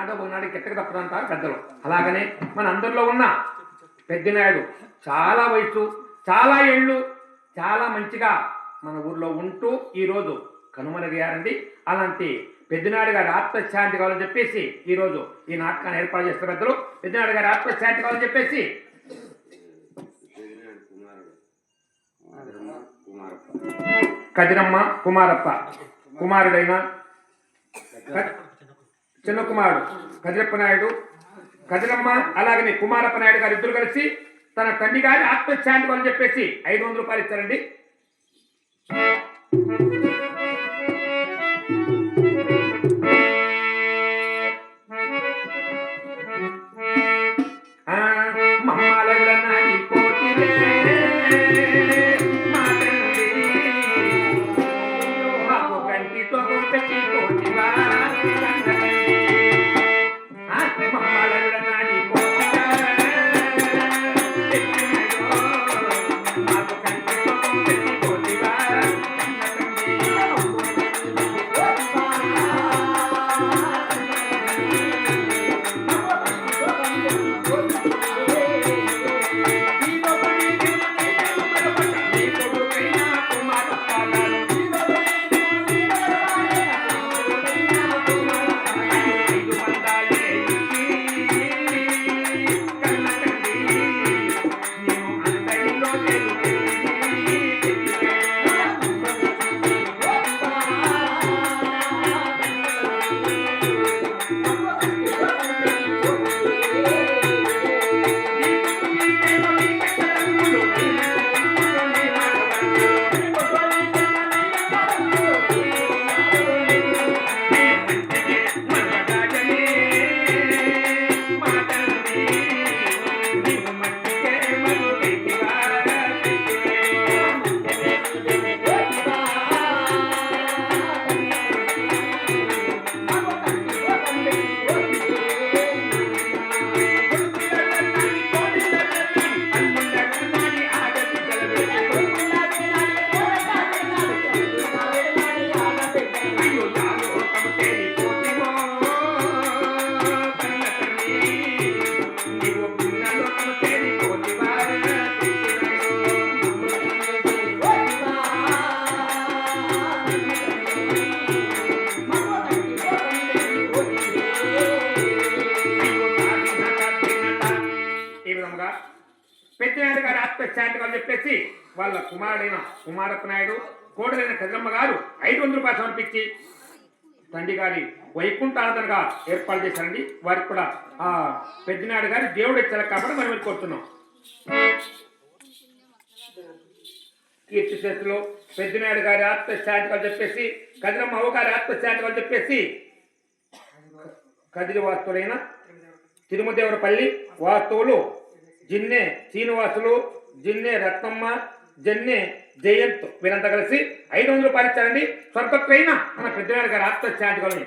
ఏనాడో ఒకనాడు గిట్టక తప్పదంటారు పెద్దలు. అలాగనే మన అందరిలో ఉన్న పెద్దనాయుడు చాలా వయసు, చాలా ఏళ్ళు, చాలా మంచిగా మన ఊర్లో ఉంటూ ఈరోజు కనుమరుగయ్యారండి. అలాంటి పెద్దనాయుడు గారి ఆత్మశాంతి కావాలని చెప్పేసి ఈరోజు ఈ నాటకాన్ని ఏర్పాటు చేస్తారు పెద్దలు. పెద్దనాయుడు గారి ఆత్మశాంతి కావాలని చెప్పేసి కదిరమ్మ కుమారప్ప కుమారుడైన చిన్న కుమారుడు కదిరప్ప నాయుడు, కదిరమ్మ అలాగనే కుమారప్ప నాయుడు గారు ఇద్దరు కలిసి తన తండ్రి గారి ఆత్మశాంతి కావాలని చెప్పేసి 500 రూపాయలు ఇచ్చారండి. పెద్దనాయుడు గారి ఆత్మశాంతి అని చెప్పేసి వాళ్ళ కుమారుడైన కుమారప్ప నాయుడు, కోడలైన కదిరమ్మ గారు 500 రూపాయలు సమర్పించి తండ్రి గారి వైకుంఠారాధనగా ఏర్పాటు చేశారండి. వారికి కూడా ఆ పెద్దనాయుడు గారి దేవుడు ఇచ్చారు కాబట్టి మనం కోరుతున్నాం. కీర్తి చేతిలో పెద్దనాయుడు గారి ఆత్మశాంతి అని చెప్పేసి, కదిరమ్మ అవ్వ గారి ఆత్మశాంతి అని చెప్పేసి కదిరి వాస్తువులైన తిరుమదేవరపల్లి వాస్తువులు జిన్నె శ్రీనివాసులు, జిన్నె రత్నమ్మ, జన్నె జయంత్ వీరంతా కలిసి 500 రూపాయలు ఇచ్చారండి. స్వర్గత్రైన మన పెద్దనాయుడు గారి ఆత్మశాంతి కలని.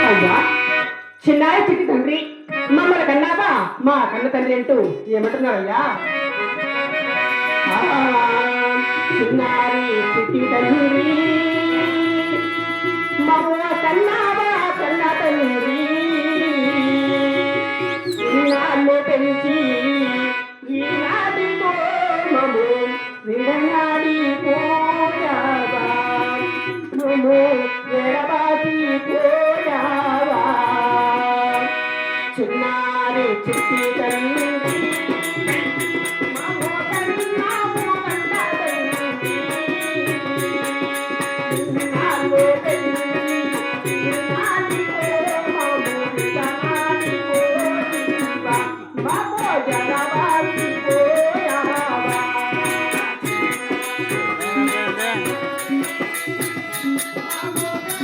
అయ్యా చిన్నారి చిట్టి తండ్రి, మమ్మల్ని కన్నావా మా కన్న తండ్రి అంటూ ఏమంటున్నావయ్యా? చిన్నారి చిట్టి తండ్రి మమ్మ కన్నావా కన్న తండ్రి, ఇన్నాళ్ళు పెంచి ఈనాటి మము విడనాడి పోయావా, నువ్వు ఎడబాటి పోయావా. చిన్నారి చిట్టి తండ్రి Bye.